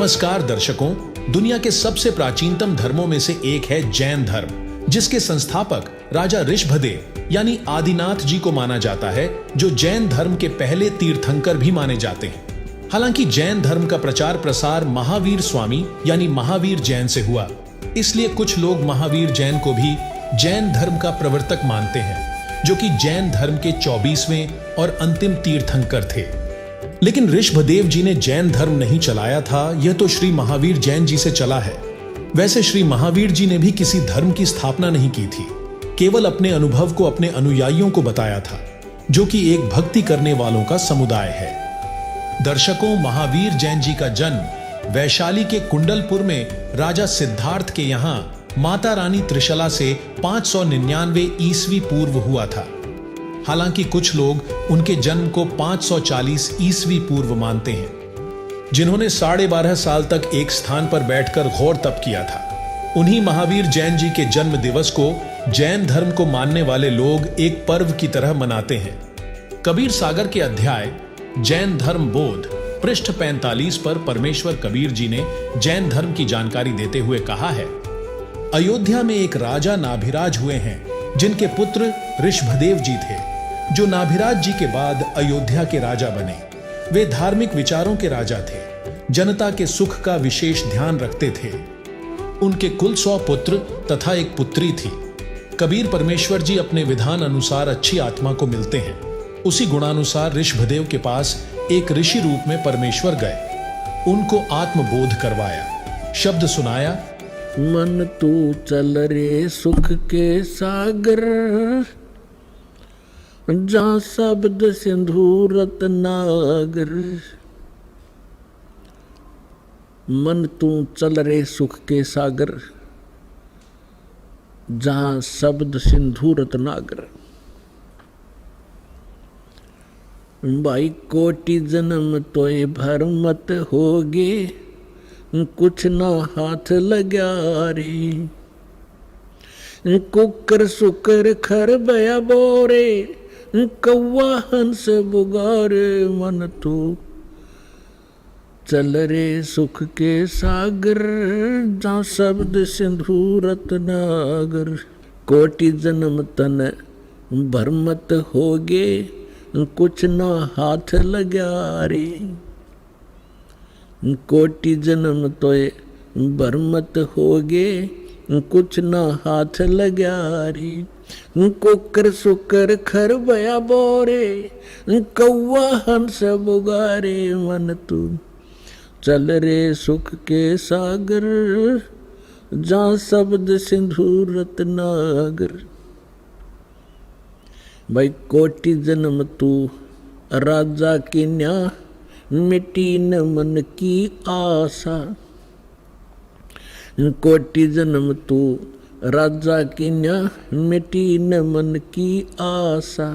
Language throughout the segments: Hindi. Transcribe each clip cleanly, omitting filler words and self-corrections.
नमस्कार दर्शकों, दुनिया के सबसे प्राचीनतम धर्मों में से एक है जैन धर्म, जिसके संस्थापक राजा ऋषभदेव यानी आदिनाथ जी को माना जाता है, जो जैन धर्म के पहले तीर्थंकर भी माने जाते हैं। हालांकि जैन धर्म का प्रचार प्रसार महावीर स्वामी यानी महावीर जैन से हुआ, इसलिए कुछ लोग महावीर जैन को भी जैन धर्म का प्रवर्तक मानते हैं, जो कि जैन धर्म के 24वें और अंतिम तीर्थंकर थे। लेकिन ऋषभदेव जी ने जैन धर्म नहीं चलाया था, यह तो श्री महावीर जैन जी से चला है। वैसे श्री महावीर जी ने भी किसी धर्म की स्थापना नहीं की थी, केवल अपने अनुभव को अपने अनुयायियों को बताया था, जो कि एक भक्ति करने वालों का समुदाय है। दर्शकों, महावीर जैन जी का जन्म वैशाली के कुंडलपुर में राजा सिद्धार्थ के यहाँ माता रानी त्रिशला से 599 ईस्वी पूर्व हुआ था। हालांकि कुछ लोग उनके जन्म को 540 ईस्वी पूर्व मानते हैं। जिन्होंने 12.5 साल तक एक स्थान पर बैठकर घोर तप किया था, उन्हीं महावीर जैन जी के जन्म दिवस को जैन धर्म को मानने वाले लोग एक पर्व की तरह मनाते हैं। कबीर सागर के अध्याय जैन धर्म बोध पृष्ठ 45 पर परमेश्वर कबीर जी ने जैन धर्म की जानकारी देते हुए कहा है, अयोध्या में एक राजा नाभिराज हुए हैं, जिनके पुत्र ऋषभदेव जी थे, जो नाभिराज जी के बाद अयोध्या के राजा बने। वे धार्मिक विचारों के राजा थे, जनता के सुख का विशेष ध्यान रखते थे। उनके कुल 100 पुत्र तथा एक पुत्री थी। कबीर परमेश्वर जी अपने विधान अनुसार अच्छी आत्मा को मिलते हैं। उसी गुणानुसार ऋषभदेव के पास एक ऋषि रूप में परमेश्वर गए, उनको आत्मबोध करवाया, शब्द सुनाया, मन तू चल रे सुख के सागर, जहाँ शब्द सिंधु रत्नागर। मन तू चल रे सुख के सागर, जहाँ शब्द सिंधु रत्नागर। भाई कोटि जन्म तोय भर मत होगे, कुछ ना हाथ लग्या रे। कुकर सुकर खर बया बोरे, कौवा हंस बुगारे। मन तू चल रे सुख के सागर, जहाँ शब्द सिंधु रत्नागर। कोटि जन्म तन भर मत होगे, कुछ ना हाथ लग्या रे। कोटि जन्म तोय भर मत होगे, कुछ ना हाथ लग्या रे। कुकर सुकर खर बया बोरे, कौवा हंस बुगारे। मन तू चल रे सुख के सागर, जहाँ शब्द सिंधु रत्नागर। भाई कोटि जन्म तू राजा की न्या, मिट्टी न मन की आशा। कोटि जन्म तू राजा की न्या, मिट्टी न मन की आशा।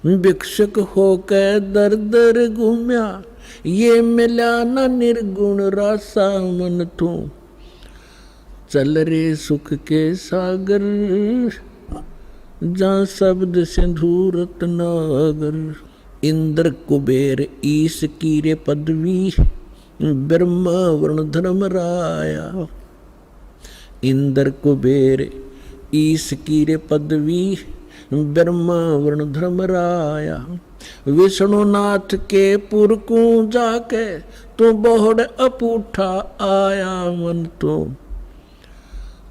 भिक्षुक होकर दर दर घूम्या, ये मिला न निर्गुण रासा। मन तू चल रे सुख के सागर, जहाँ शब्द सिंधु रत्नागर। इंद्र कुबेर ईश की रे पदवी, ब्रह्मा वरुण धर्म राया। इंद्र कुबेर ईश की रे पदवी, ब्रह्मा वरुण धर्म राया। विष्णुनाथ के पुरकू जाके, तू बहुड़ अपूठा आया। मन तो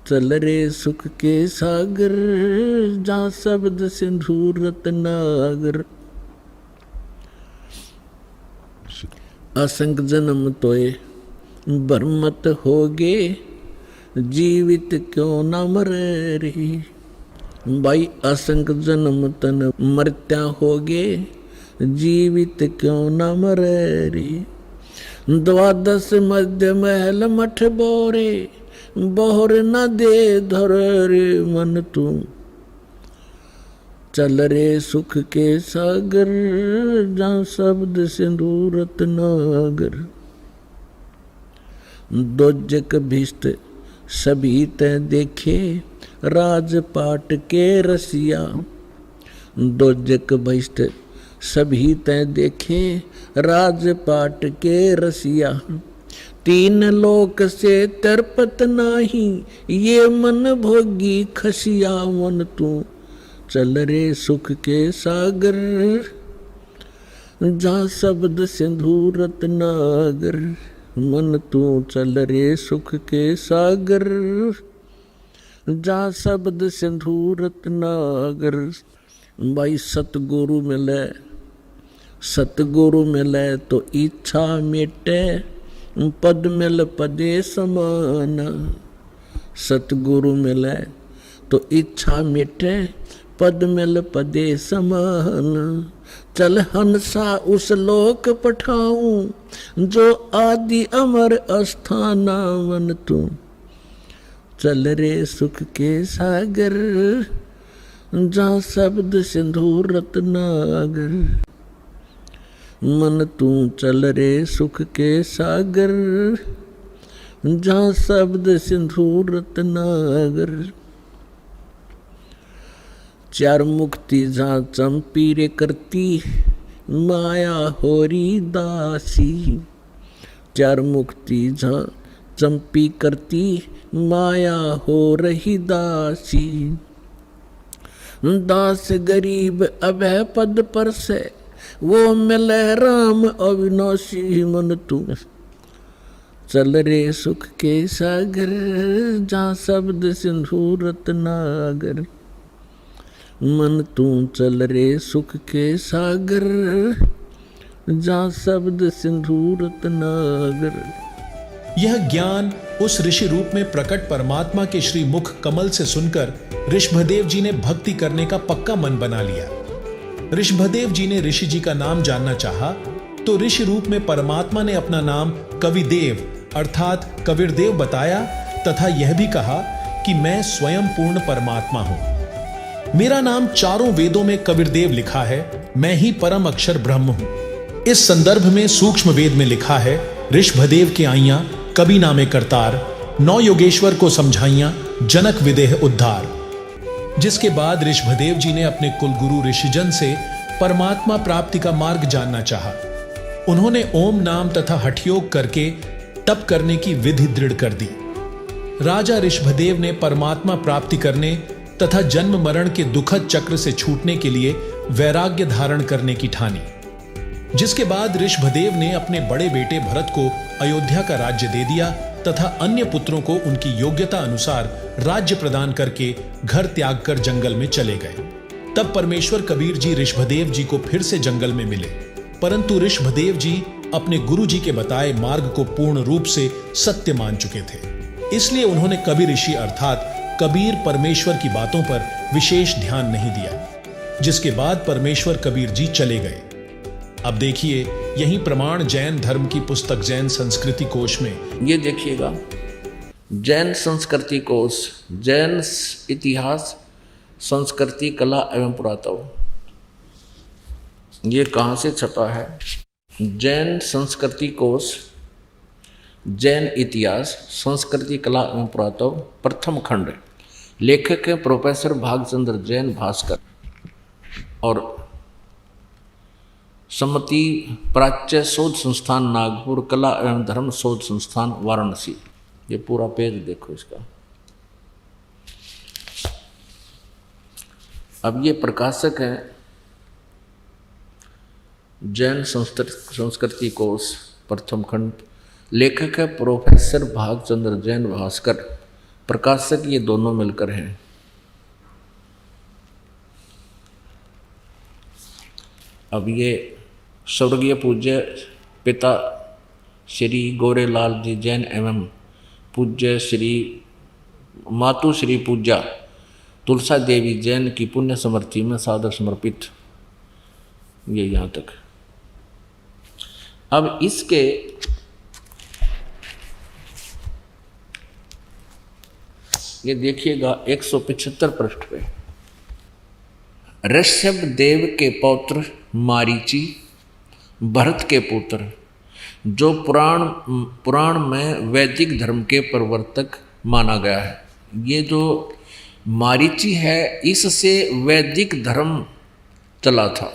चल रे सुख के सागर, जहाँ शब्द सिंधु रत्नागर। असंग जन्म तोय भर मत होगे, जीवित क्यों न मरे रे। भाई असंग जन्म तन मरत्या होगे, जीवित क्यों न मरे रे। 12 मध्य महल मठ बोरे, बोहर न दे धर रे। मन तू चल रे सुख के सागर, जहाँ शब्द सिंधु रत्नागर। दोजक भिष्ट सभी तय देखे, राजपाट के रसिया। दोजक भिष्ट सभी तय देखे, राजपाट के रसिया। तीन लोक से तरपत नाही, ये मन भोगी खसिया मन तू चल रे सुख के सागर, जा शब्द सिंधु रत्नागर, मन तू चल रे सुख के सागर, जा शब्द सिंधु रत्नागर। भाई सतगुरु मिले, सतगुरु मिले तो इच्छा मिटे, पद मिल पदे समाना। सतगुरु मिले तो इच्छा मिटे, पद मिल पदे समाना। चल हंसा उस लोक पठाऊं, जो आदि अमर अस्थाना, मन तू चल रे सुख के सागर, जा शब्द सिंधु रत्नागर, मन तू चल रे सुख के सागर, जा शब्द सिंधु रत्नागर। चार मुक्ति जा चंपी रे करती, माया होरी दासी। चार मुक्ति जा चंपी करती, माया हो रही दासी। दास गरीब अभय पद पर से, वो मिले राम अविनाशी, मन तू चल रे सुख के सागर, जा शब्द सिंधु रत्नागर, मन तू चल रे सुख के सागर, जा शब्द सिंधु रत्नागर। यह ज्ञान उस ऋषि रूप में प्रकट परमात्मा के श्री मुख कमल से सुनकर ऋषभदेव जी ने भक्ति करने का पक्का मन बना लिया। ऋषभदेव जी ने ऋषि जी का नाम जानना चाहा, तो ऋषि रूप में परमात्मा ने अपना नाम कविदेव अर्थात कबीरदेव बताया तथा यह भी कहा कि मैं स्वयं पूर्ण परमात्मा हूं। मेरा नाम चारों वेदों में कबीरदेव लिखा है, मैं ही परम अक्षर ब्रह्म हूं। इस संदर्भ में सूक्ष्म वेद में लिखा है, ऋषभदेव के आइयां कवि नामे करतार, नौ योगेश्वर को समझाइयां जनक विदेह उद्धार। जिसके बाद ऋषभदेव जी ने अपने कुलगुरु ऋषिजन से परमात्मा प्राप्ति का मार्ग जानना चाहा। उन्होंने ओम नाम तथा हठयोग करके तप करने की विधि दृढ़ कर दी। राजा ऋषभदेव ने परमात्मा प्राप्ति करने तथा जन्म मरण के दुखद चक्र से छूटने के लिए वैराग्य धारण करने की ठानी। जिसके बाद ऋषभदेव ने अपने बड़े बेटे भरत को अयोध्या का राज्य दे दिया तथा अन्य पुत्रों को उनकी योग्यता अनुसार राज्य प्रदान करके घर त्याग कर जंगल में चले गए। तब परमेश्वर कबीर जी ऋषभदेव जी को फिर से जंगल में मिले, परंतु ऋषभदेव जी अपने गुरु जी के बताए मार्ग को पूर्ण रूप से सत्य मान चुके थे। इसलिए उन्होंने कबीर ऋषि अर्थात कबीर परमेश्वर की बातों पर विशेष ध्यान नहीं दिया। जिसके बाद परमेश्वर कबीर जी चले गए। अब देखिए यही प्रमाण जैन धर्म की पुस्तक जैन संस्कृति कोश में। ये देखिएगा, जैन संस्कृति कोश, जैन इतिहास, संस्कृति, कला एवं पुरातत्व। ये कहाँ से छपा है? जैन संस्कृति कोश, जैन इतिहास, संस्कृति, कला एवं पुरातत्व, प्रथम खंड। लेखक है प्रोफेसर भागचंद्र जैन भास्कर और सम्मति प्राच्य शोध संस्थान नागपुर, कला एवं धर्म शोध संस्थान वाराणसी। ये पूरा पेज देखो इसका। अब ये प्रकाशक है जैन संस्कृति कोश, प्रथम खंड। लेखक है प्रोफेसर भागचंद्र जैन भास्कर, प्रकाशक ये दोनों मिलकर हैं। अब ये स्वर्गीय पूज्य पिता श्री गोरेलाल जी जैन एवं पूज्य श्री मातु श्री पूज्या तुलसा देवी जैन की पुण्य समर्थी में सादर समर्पित। ये यहाँ तक। अब इसके ये देखिएगा 175 पृष्ठ पे, ऋषभ देव के पौत्र मारीची, भरत के पुत्र, जो पुराण में वैदिक धर्म के प्रवर्तक माना गया है। ये जो मारीची है, इससे वैदिक धर्म चला था।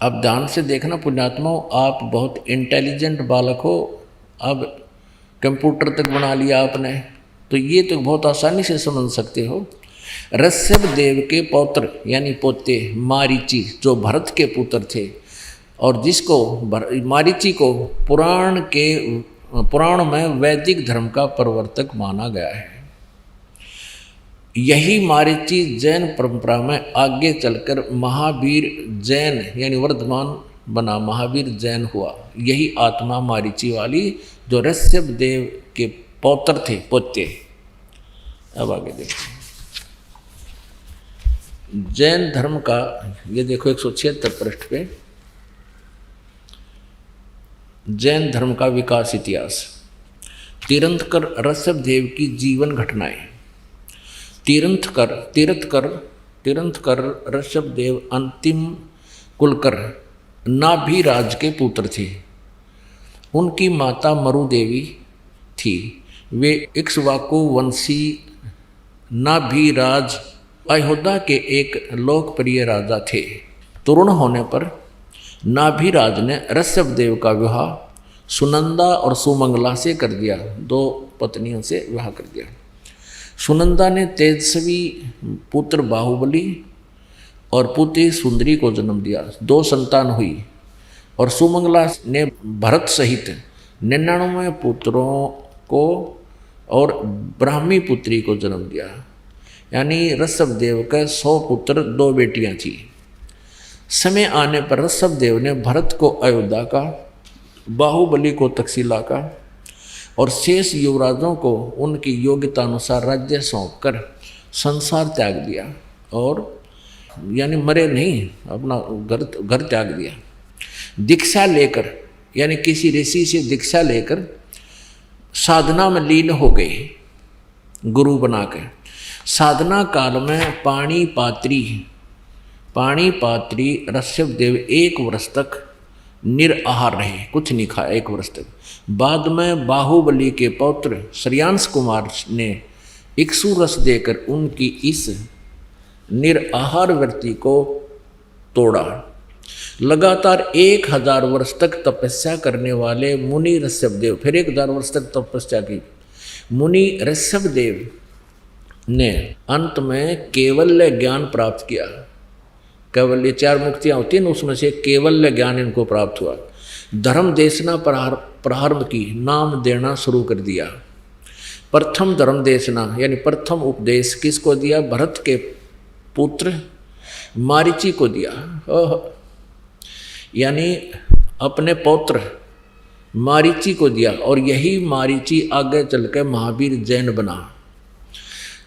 अब ध्यान से देखना पुण्यात्माओं, आप बहुत इंटेलिजेंट बालक हो। अब कंप्यूटर तक बना लिया आपने, तो ये तो बहुत आसानी से समझ सकते हो। ऋषभ देव के पौत्र यानी पोते मारीची, जो भरत के पुत्र थे, और जिसको मारीची को पुराण में वैदिक धर्म का प्रवर्तक माना गया है। यही मारीची जैन परंपरा में आगे चलकर महावीर जैन यानी वर्धमान बना, महावीर जैन हुआ। यही आत्मा मारीची वाली जो ऋषभ देव के पौत्र थे, पोते। अब आगे देखते हैं जैन धर्म का, ये देखो 176 पृष्ठ पे, जैन धर्म का विकास इतिहास। तीर्थंकर ऋषभ देव की जीवन घटनाएं। तीर्थंकर ऋषभ देव अंतिम कुलकर नाभिराज के पुत्र थे। उनकी माता मरु देवी थी। वे इक्ष्वाकु वंशी नाभिराज अयोध्या के एक लोकप्रिय राजा थे। तरुण होने पर नाभिराज ने ऋषभ देव का विवाह सुनंदा और सुमंगला से कर दिया। 2 पत्नियों से विवाह कर दिया। सुनंदा ने तेजस्वी पुत्र बाहुबली और पुत्री सुंदरी को जन्म दिया। 2 संतान हुई। और सुमंगला ने भरत सहित 99 पुत्रों को और ब्राह्मी पुत्री को जन्म दिया। यानी ऋषभ देव के 100 पुत्र 2 बेटियां थी। समय आने पर ऋषभ देव ने भरत को अयोध्या का, बाहुबली को तक्षशिला का और शेष युवराजों को उनकी योग्यता अनुसार राज्य सौंपकर संसार त्याग दिया। और यानी मरे नहीं, अपना घर त्याग दिया। दीक्षा लेकर यानी किसी ऋषि से दीक्षा लेकर साधना में लीन हो गए, गुरु बना के। साधना काल में पाणी पात्री ऋषभ देव 1 वर्ष तक निराहार रहे, कुछ नहीं खाया 1 वर्ष तक। बाद में बाहुबली के पौत्र श्रेयांश कुमार ने इक्ष्वाकु रस देकर उनकी इस निराहार वृत्ति को तोड़ा। लगातार 1000 वर्ष तक तपस्या करने वाले मुनि ऋषभ देव, फिर 1000 वर्ष तक तपस्या की मुनि ऋषभ देव ने अंत में केवल्य ज्ञान प्राप्त किया। केवल्य 4 मुक्तियां होती हैं, उसमें से केवल्य ज्ञान इनको प्राप्त हुआ। धर्म देशना प्रारंभ की, नाम देना शुरू कर दिया। प्रथम धर्म देशना यानी प्रथम उपदेश किसको दिया? भरत के पुत्र मारीची को दिया। यानी अपने पौत्र मारीची को दिया। और यही मारीची आगे चलकर महावीर जैन बना,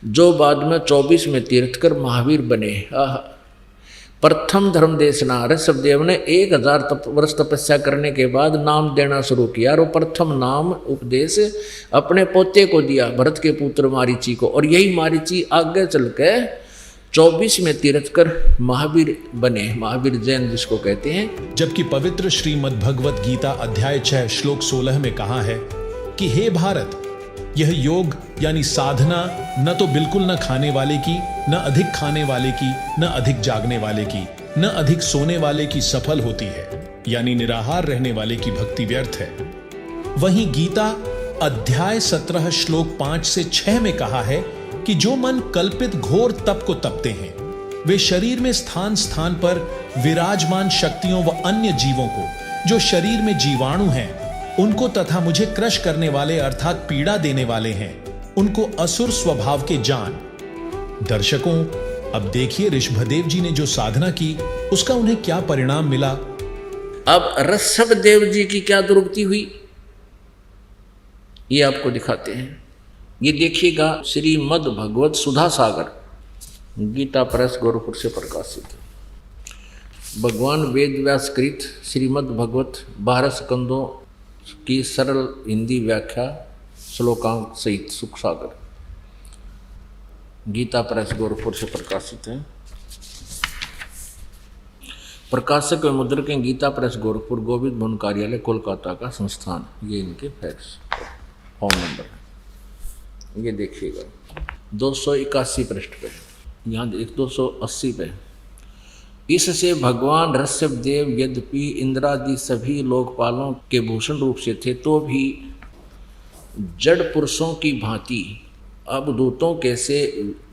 जो बाद में 24 में तीर्थकर महावीर बने। प्रथम धर्म देशना, ऋषभ देव ने 1000 वर्ष तपस्या करने के बाद नाम देना शुरू किया। और प्रथम नाम उपदेश अपने पोते को दिया, भरत के पुत्र मारीची को। और यही मारीची आगे चलकर 24 में तीर्थकर महावीर बने, महावीर जैन जिसको कहते हैं। जबकि पवित्र श्रीमद् भगवत गीता अध्याय 6 श्लोक 16 में कहा है कि हे भारत, यह योग यानी साधना न तो बिल्कुल न खाने वाले की, न अधिक खाने वाले की, न अधिक जागने वाले की, न अधिक सोने वाले की सफल होती है, यानी निराहार रहने वाले की भक्ति व्यर्थ है। वहीं गीता अध्याय 17 श्लोक 5 से 6 में कहा है कि जो मन कल्पित घोर तप को तपते हैं, वे शरीर में स्थान स्थान पर विराजमान शक्तियों व अन्य जीवों को, जो शरीर में जीवाणु हैं, उनको तथा मुझे क्रश करने वाले अर्थात पीड़ा देने वाले हैं, उनको असुर स्वभाव के जान। दर्शकों, अब देखिए ऋषभदेव जी ने जो साधना की उसका उन्हें क्या परिणाम मिला। अब ऋषभदेव जी की क्या दुर्गति हुई ये आपको दिखाते हैं। ये देखिएगा श्रीमद् भगवत सुधा सागर, गीता प्रेस गोरखपुर से प्रकाशित, भगवान वेद व्यास कृत श्रीमद् भगवत 12 स्कंदों की सरल हिंदी व्याख्या श्लोकांक सहित सुख सागर, गीता प्रेस गोरखपुर से प्रकाशित है। प्रकाशक व मुद्रक गीता प्रेस गोरखपुर, गोविंद भवन कार्यालय कोलकाता का संस्थान। ये इनके फैक्स फोन नंबर है, ये देखिएगा 281 पृष्ठ पे, यहाँ 280 पे। इससे भगवान ऋषभदेव यद्यपि इंद्रादि सभी लोकपालों के भूषण रूप से थे, तो भी जड़ पुरुषों की भांति अवधूतों के से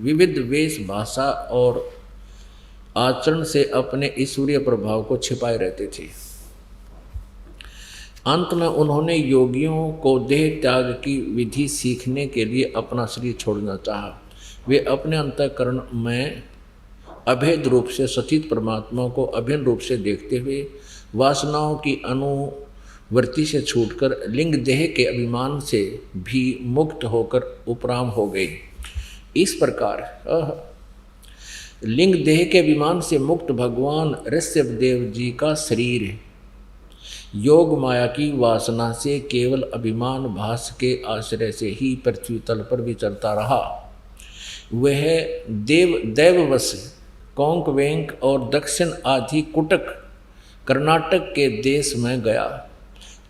विविध वेश, भाषा और आचरण से अपने ईश्वरीय प्रभाव को छिपाए रहते थे। अंत में उन्होंने योगियों को देह त्याग की विधि सीखने के लिए अपना शरीर छोड़ना चाहा। वे अपने अंतःकरण में अभेद रूप से सचित परमात्मा को अभिन्न रूप से देखते हुए वासनाओं की अनुवृत्ति से छूटकर लिंग देह के अभिमान से भी मुक्त होकर उपराम हो गए। इस प्रकार लिंग देह के अभिमान से मुक्त भगवान ऋषभदेव जी का शरीर योग माया की वासना से केवल अभिमान भास के आश्रय से ही पृथ्वी तल पर विचरता रहा। वह दैववश कोंक वेंक और दक्षिण आदि कुटक कर्नाटक के देश में गया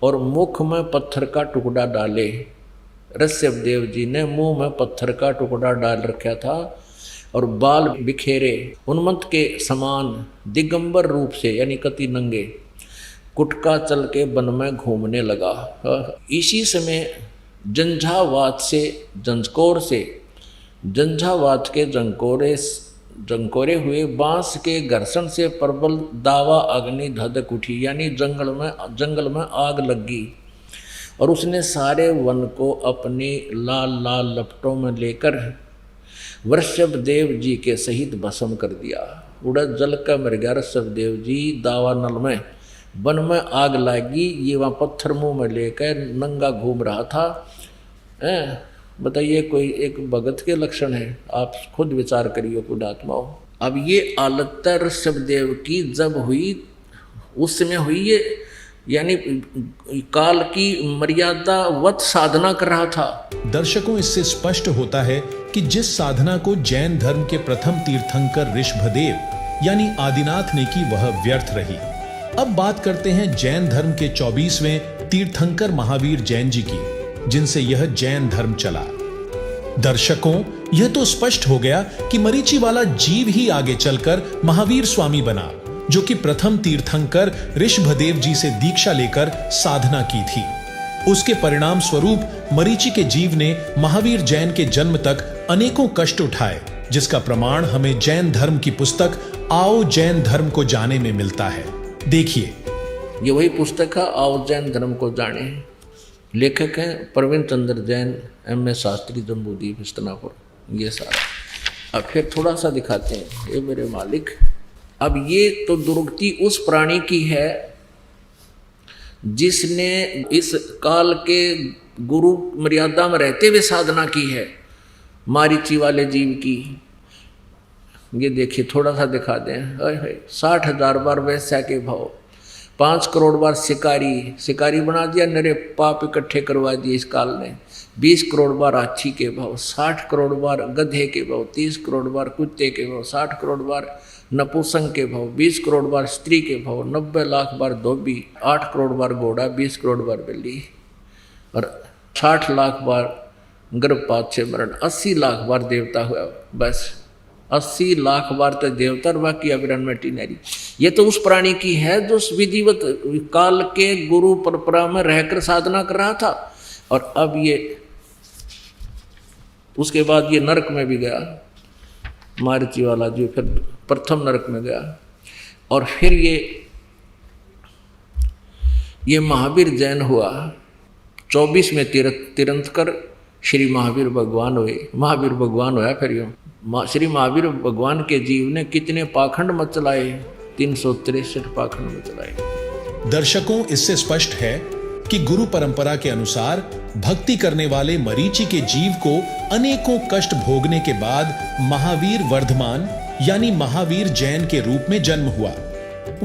और मुख में पत्थर का टुकड़ा डाले। ऋषभदेव जी ने मुंह में पत्थर का टुकड़ा डाल रखा था और बाल बिखेरे उन्मत्त के समान दिगंबर रूप से यानी कति नंगे कुटका चल के वन में घूमने लगा। इसी समय झंझावात के जंकोरे हुए बांस के घर्षण से प्रबल दावा अग्नि धधक उठी, यानी जंगल में आग लगी और उसने सारे वन को अपनी लाल लाल लपटों में लेकर ऋषभदेव जी के सहित भस्म कर दिया। उड़द जल का मर गया ऋषभदेव जी दावा नल में। वन में आग लगी, ये वहाँ पत्थर मुंह में लेकर नंगा घूम रहा था। बताइए कोई एक भगत के लक्षण है? आप खुद विचार करिए पुण्यात्माओं। अब ये हालत ऋषभदेव की जब हुई, उस समय हुई ये, यानी काल की मर्यादा वत साधना कर रहा था। दर्शकों, इससे स्पष्ट होता है कि जिस साधना को जैन धर्म के प्रथम तीर्थंकर ऋषभदेव यानी आदिनाथ ने की वह व्यर्थ रही। अब बात करते हैं जैन धर्म के 24वें तीर्थंकर महावीर जैन जी की, जिनसे यह जैन धर्म चला। दर्शकों, यह तो स्पष्ट हो गया कि मरीचि वाला जीव ही आगे चलकर महावीर स्वामी बना, जो कि प्रथम तीर्थंकर ऋषभदेव जी से दीक्षा लेकर साधना की थी। उसके परिणाम स्वरूप मरीचि के जीव ने महावीर जैन के जन्म तक अनेकों कष्ट उठाए, जिसका प्रमाण हमें जैन धर्म की पुस्तक आओ जैन धर्म को जाने में मिलता है। देखिए, ये वही पुस्तक है आओ जैन धर्म को जाने। लेखक हैं प्रवीण चंद्र जैन, M.A. शास्त्री, जम्बूद्वीप, हस्तिनापुर। ये सारा अब फिर थोड़ा सा दिखाते हैं। ये मेरे मालिक, अब ये तो दुर्गति उस प्राणी की है जिसने इस काल के गुरु मर्यादा में रहते हुए साधना की है, मारीची वाले जीव की। ये देखिए, थोड़ा सा दिखा दें। 60,000 बार वैश्या के भाव, 5 करोड़ बार शिकारी बना दिया, नरे पाप इकट्ठे करवा दिए इस काल ने। 20 करोड़ बार हाथी के भाव, 60 करोड़ बार गधे के भाव, 30 करोड़ बार कुत्ते के भाव, 60 करोड़ बार नपुंसक के भाव, 20 करोड़ बार स्त्री के भाव, 90 लाख बार धोबी, 8 करोड़ बार घोड़ा, 20 करोड़ बार बिल्ली और 60 लाख बार गर्भपात से मरण, 80 लाख बार देवता हुआ। बस 80 लाख बार तो देवता और बाकी अविरण में टिनरी। ये तो उस प्राणी की है जो विधिवत काल के गुरु परंपरा में रहकर साधना कर रहा था। और अब ये उसके बाद ये नरक में भी गया, मारुति वाला जो फिर प्रथम नरक में गया। और फिर ये महावीर जैन हुआ। 24 में तीर्थंकर श्री महावीर भगवान हुए। महावीर भगवान होया फिर यूँ श्री महावीर भगवान के जीव ने कितने पाखंड मत चलाए, 363 पाखंड मत चलाए। दर्शकों, इससे स्पष्ट है कि गुरु परंपरा के अनुसार भक्ति करने वाले मरीचि के जीव को अनेकों कष्ट भोगने के बाद महावीर वर्धमान यानी महावीर जैन के रूप में जन्म हुआ।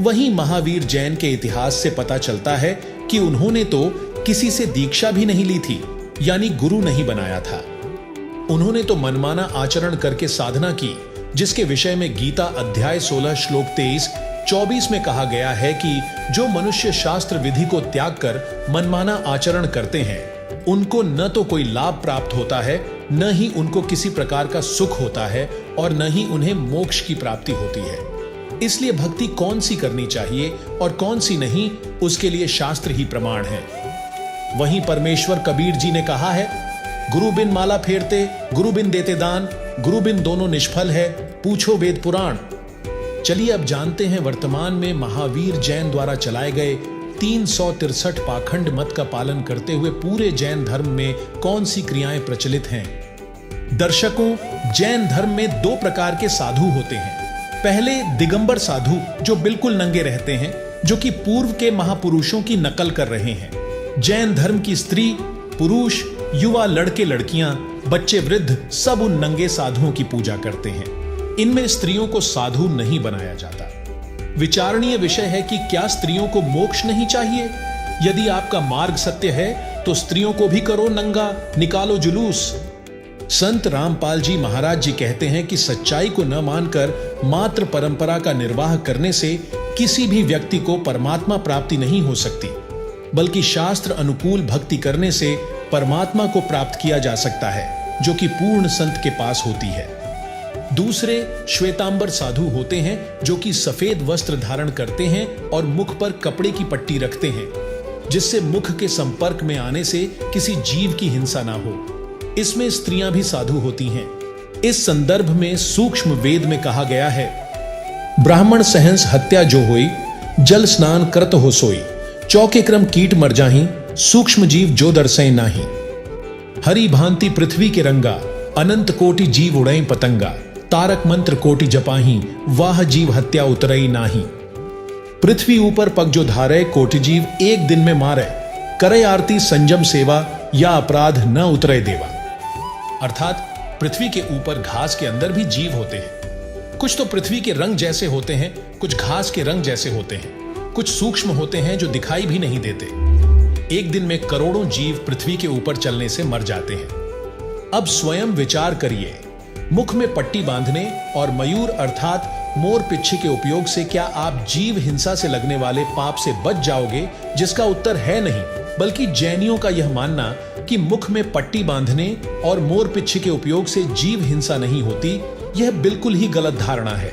वहीं महावीर जैन के इतिहास से पता चलता है कि उन्होंने तो किसी से दीक्षा भी नहीं ली थी, यानी गुरु नहीं बनाया था। उन्होंने तो मनमाना आचरण करके साधना की, जिसके विषय में गीता अध्याय 16 श्लोक 23-24 में कहा गया है कि जो मनुष्य शास्त्र विधि को त्याग कर मनमाना आचरण करते हैं, उनको न तो कोई लाभ प्राप्त होता है, न ही उनको किसी प्रकार का सुख होता है और न ही उन्हें मोक्ष की प्राप्ति होती है। इसलिए भक्ति कौन सी करनी चाहिए और कौन सी नहीं, उसके लिए शास्त्र ही प्रमाण है। वहीं परमेश्वर कबीर जी ने कहा है, गुरु बिन माला फेरते, गुरु बिन देते दान, गुरु बिन दोनों निष्फल है, पूछो वेद पुराण। चलिए अब जानते हैं वर्तमान में महावीर जैन द्वारा चलाए गए 363 पाखंड मत का पालन करते हुए पूरे जैन धर्म में कौन सी क्रियाएं प्रचलित हैं। दर्शकों, जैन धर्म में 2 प्रकार के साधु होते हैं। पहले दिगंबर साधु जो बिल्कुल नंगे रहते हैं, जो कि पूर्व के महापुरुषों की नकल कर रहे हैं। जैन धर्म की स्त्री, पुरुष, युवा, लड़के लड़कियां, बच्चे, वृद्ध सब उन नंगे साधुओं की पूजा करते हैं। इनमें स्त्रियों को साधु नहीं बनाया जाता। विचारणीय विषय है कि क्या स्त्रियों को मोक्ष नहीं चाहिए? यदि आपका मार्ग सत्य है तो स्त्रियों को भी करो नंगा, निकालो जुलूस। संत रामपाल जी महाराज जी कहते हैं कि सच्चाई को न मानकर मात्र परंपरा का निर्वाह करने से किसी भी व्यक्ति को परमात्मा प्राप्ति नहीं हो सकती, बल्कि शास्त्र अनुकूल भक्ति करने से परमात्मा को प्राप्त किया जा सकता है, जो कि पूर्ण संत के पास होती है। दूसरे श्वेतांबर साधु होते हैं, जो कि सफेद वस्त्र धारण करते हैं और मुख पर कपड़े की पट्टी रखते हैं, जिससे मुख के संपर्क में आने से किसी जीव की हिंसा ना हो। इसमें स्त्रियां भी साधु होती हैं। इस संदर्भ में सूक्ष्म वेद में कहा गया है, ब्राह्मण सहंस हत्या जो होई, जल स्नान करत हो सोई, चौके क्रम कीट मर जाही, सूक्ष्म जीव जो दर्शय नाही। हरि भांति पृथ्वी के रंगा, अनंत कोटि जीव उड़ई पतंगा, तारक मंत्र कोटि जपाही, वाह जीव हत्या उतरई नाही। पृथ्वी ऊपर पग जो धारे, कोटि जीव एक दिन में मारे, करे आरती संयम सेवा, या अपराध न उतरे देवा। अर्थात पृथ्वी के ऊपर घास के अंदर भी जीव होते हैं। कुछ तो पृथ्वी के रंग जैसे होते हैं, कुछ घास के रंग जैसे होते हैं, कुछ सूक्ष्म होते हैं जो दिखाई भी नहीं देते। एक दिन में करोड़ों जीव पृथ्वी के ऊपर चलने से मर जाते हैं। अब स्वयं विचार करिए, मुख में पट्टी बांधने और मयूर अर्थात मोर पिच्छी के उपयोग से क्या आप जीव हिंसा से लगने वाले पाप से बच जाओगे? जिसका उत्तर है नहीं, बल्कि जैनियों का यह मानना कि मुख में पट्टी बांधने और मोर पिच्छी के उपयोग से जीव हिंसा नहीं होती, यह बिल्कुल ही गलत धारणा है।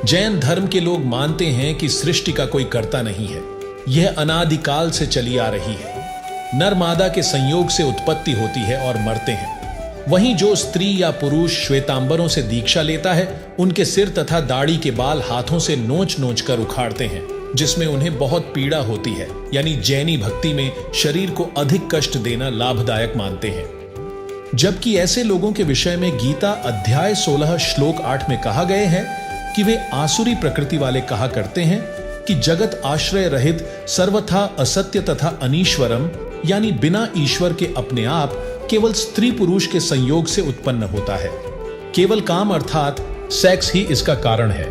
जैन धर्म के लोग मानते हैं कि सृष्टि का कोई कर्ता नहीं है, यह अनादिकाल से चली आ रही है। नर मादा के संयोग से उत्पत्ति होती है और मरते हैं। वहीं जो स्त्री या पुरुष श्वेतांबरों से दीक्षा लेता है, उनके सिर तथा दाढ़ी के बाल हाथों से नोच नोच कर उखाड़ते हैं, जिसमें उन्हें बहुत पीड़ा होती है। यानी जैनी भक्ति में शरीर को अधिक कष्ट देना लाभदायक मानते हैं। जबकि ऐसे लोगों के विषय में गीता अध्याय 16 श्लोक 8 में कहा गए हैं कि वे आसुरी प्रकृति वाले कहा करते हैं कि जगत आश्रय रहित सर्वथा असत्य तथा अनीश्वरम, यानी बिना ईश्वर के अपने आप केवल स्त्री पुरुष के संयोग से उत्पन्न होता है। केवल काम अर्थात सेक्स ही इसका कारण है,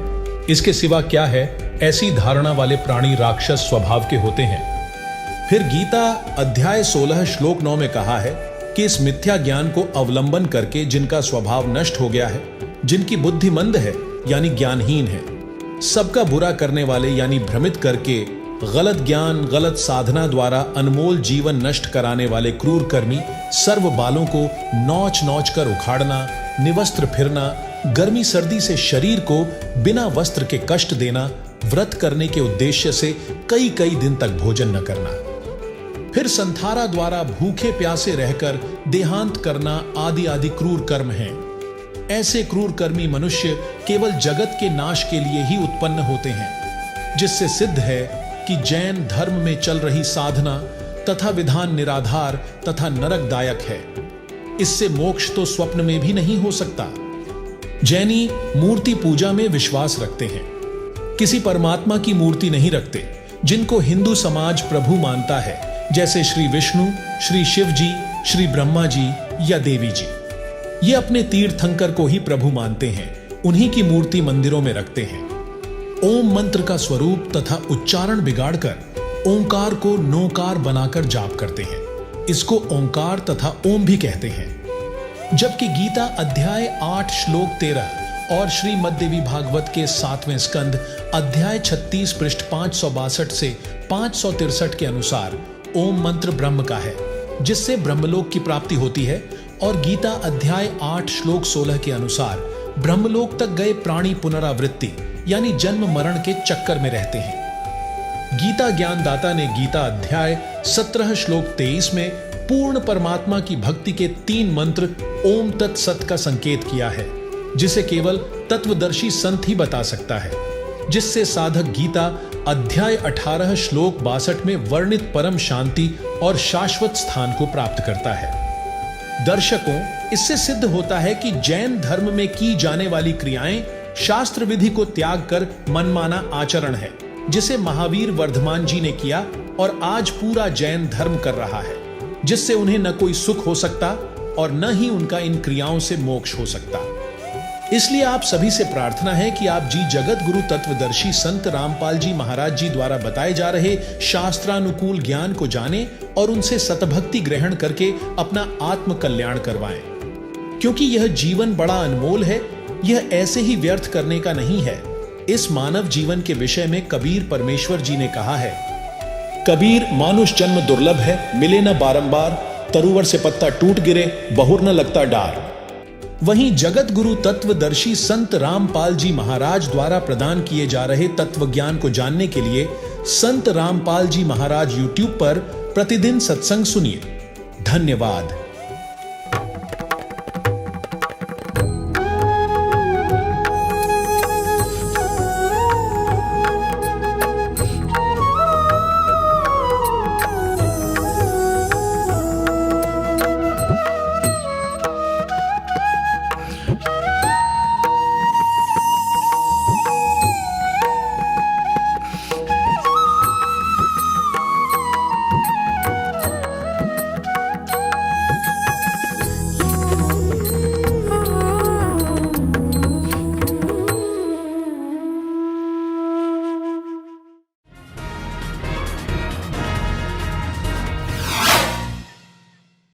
इसके सिवा क्या है? ऐसी धारणा वाले प्राणी राक्षस स्वभाव के होते हैं। फिर गीता अध्याय 16 श्लोक 9 में कहा है कि इस मिथ्या ज्ञान को अवलंबन करके जिनका स्वभाव नष्ट हो गया है, जिनकी बुद्धि मंद है यानी ज्ञानहीन है, सबका बुरा करने वाले यानी भ्रमित करके गलत ज्ञान गलत साधना द्वारा अनमोल जीवन नष्ट कराने वाले क्रूर कर्मी सर्व बालों को नोच नोच कर उखाड़ना, निवस्त्र फिरना, गर्मी सर्दी से शरीर को बिना वस्त्र के कष्ट देना, व्रत करने के उद्देश्य से कई कई दिन तक भोजन न करना, फिर संथारा द्वारा भूखे प्यासे रहकर देहांत करना आदि आदि क्रूर कर्म हैं। ऐसे क्रूर कर्मी मनुष्य केवल जगत के नाश के लिए ही उत्पन्न होते हैं, जिससे सिद्ध है कि जैन धर्म में चल रही साधना तथा विधान निराधार तथा नरकदायक है। इससे मोक्ष तो स्वप्न में भी नहीं हो सकता। जैनी मूर्ति पूजा में विश्वास रखते हैं, किसी परमात्मा की मूर्ति नहीं रखते, जिनको हिंदू समाज प्रभु मानता है, जैसे श्री विष्णु, श्री शिव जी, श्री ब्रह्मा जी या देवी जी। ये अपने तीर्थंकर को ही प्रभु मानते हैं, उन्हीं की मूर्ति मंदिरों में रखते हैं। ओम मंत्र का स्वरूप तथा उच्चारण बिगाड़कर ओंकार को नोकार बनाकर जाप करते हैं। इसको ओंकार तथा ओम भी कहते हैं। जबकि गीता अध्याय 8 श्लोक 13 और श्रीमद् देवी भागवत के 7वें स्कंद अध्याय 36 पृष्ठ 562 से 563 के अनुसार ओम मंत्र ब्रह्म का है, जिससे ब्रह्मलोक की प्राप्ति होती है। और गीता अध्याय 8 श्लोक 16 के अनुसार ब्रह्मलोक तक गए प्राणी पुनरावृत्ति यानी जन्म मरण के चक्कर में रहते हैं। गीता ज्ञानदाता ने गीता अध्याय 17 श्लोक 23 में पूर्ण परमात्मा की भक्ति के 3 मंत्र ओम तत्सत का संकेत किया है, जिसे केवल तत्वदर्शी संत ही बता सकता है, जिससे साधक गीता अध्याय 18 श्लोक 62 में वर्णित परम शांति और शाश्वत स्थान को प्राप्त करता है। दर्शकों, इससे सिद्ध होता है कि जैन धर्म में की जाने वाली क्रियाएं शास्त्र विधि को त्याग कर मनमाना आचरण है, जिसे महावीर वर्धमान जी ने किया और आज पूरा जैन धर्म कर रहा है, जिससे उन्हें न कोई सुख हो सकता और न ही उनका इन क्रियाओं से मोक्ष हो सकता। इसलिए आप सभी से प्रार्थना है कि आप जी जगत गुरु तत्वदर्शी संत रामपाल जी महाराज जी द्वारा बताए जा रहे शास्त्रानुकूल ज्ञान को जानें और उनसे सतभक्ति ग्रहण करके अपना आत्म कल्याण करवाएं, क्योंकि यह जीवन बड़ा अनमोल है, यह ऐसे ही व्यर्थ करने का नहीं है। इस मानव जीवन के विषय में कबीर परमेश्वर जी ने कहा है, कबीर मानुष जन्म दुर्लभ है, मिले न बारंबार, तरुवर से पत्ता टूट गिरे, बहुर न लगता डार। वहीं जगत गुरु तत्वदर्शी संत रामपाल जी महाराज द्वारा प्रदान किए जा रहे तत्व ज्ञान को जानने के लिए संत रामपाल जी महाराज YouTube पर प्रतिदिन सत्संग सुनिए। धन्यवाद।